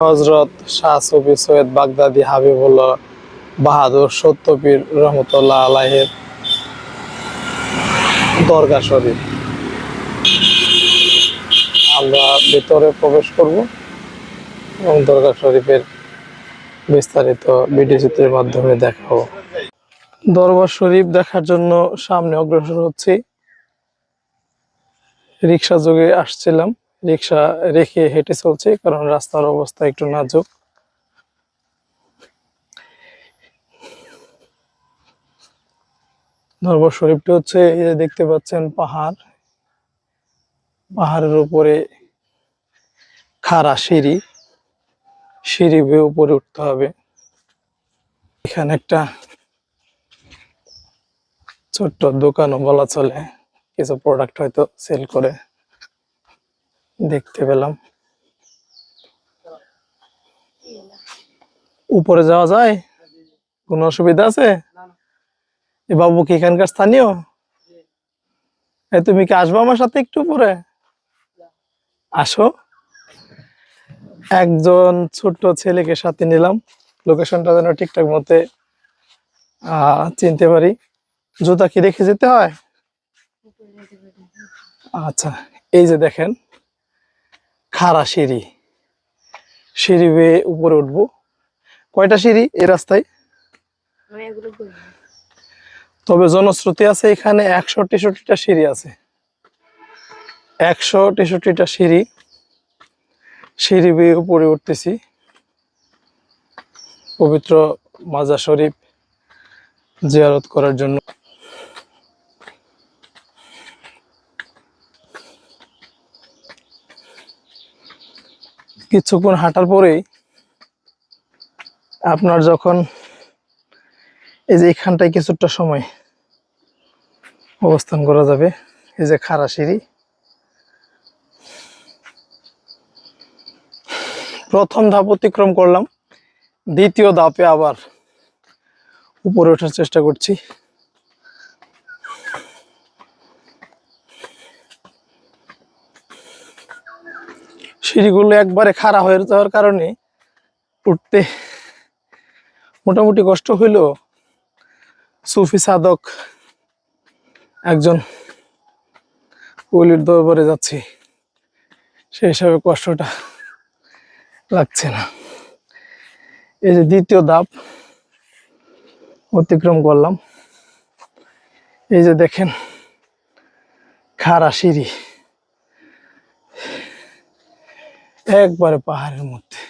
হযরত শাহ সুফি Syed Baghdadi Habibullah বাহাদুর সত্যপীর রহমতুল্লাহ আলাইহির দরগা শরীফ। আমরা ভিতরে প্রবেশ করব এবং দরগা শরীফের বিস্তারিত ভিডিও চিত্রের মাধ্যমে দেখাবো। দরবার শরীফ দেখার জন্য সামনে অগ্রসর হচ্ছি। রিক্সা যোগে আসছিলাম, রিক্সা রেখে হেঁটে চলছি কারণ রাস্তার অবস্থা একটু নাজুক। দরবার শরীফটি হচ্ছে, এই যে দেখতে পাচ্ছেন পাহাড়, পাহাড়ের উপরে খাড়া সিঁড়ি, সিঁড়ি বেয়ে উপরে উঠতে হবে। এখানে একটা ছোট্ট দোকানও বলা চলে, কিছু প্রোডাক্ট হয়তো সেল করে দেখতে পেলাম। উপরে যাওয়া যায়? কোনো অসুবিধা আছে? এ বাবু কি এখানকার স্থানীয়? তুমি কি আসবো আমার সাথে একটু উপরে? আসো। একজন ছোট্ট ছেলেকে সাথে নিলাম, লোকেশনটা যেন ঠিকঠাক মতে চিনতে পারি। জুতা কি রেখে যেতে হয়? আচ্ছা, এই যে দেখেন খাড়া সিঁড়ি, সিঁড়ি বেয়ে উপরে উঠবো। কয়টা সিঁড়ি এই রাস্তায়? তবে জনশ্রুতি আছে এখানে 163টা সিঁড়ি আছে, 163টা সিঁড়ি। সিঁড়ি বেয়ে উপরে উঠতেছি পবিত্র মাজার শরীফ জিয়ারত করার জন্য। কিছুক্ষণ হাঁটার পরেই আপনার যখন এই যে এখানটায় কিছুটা সময় অবস্থান করা যাবে। এই যে খাড়া সিঁড়ি, প্রথম ধাপ অতিক্রম করলাম, দ্বিতীয় ধাপে আবার উপরে ওঠার চেষ্টা করছি। সিঁড়িগুলো একবারে খাড়া হয়ে যাওয়ার কারণে উঠতে মোটামুটি কষ্ট হইলেও সুফি সাধক একজন ওলির দরবারে যাচ্ছি, সেই হিসাবে কষ্টটা লাগছে না। এই যে দ্বিতীয় ধাপ অতিক্রম করলাম, এই যে দেখেন খাড়া সিঁড়ি, একবারে পাহাড়ের মধ্যে।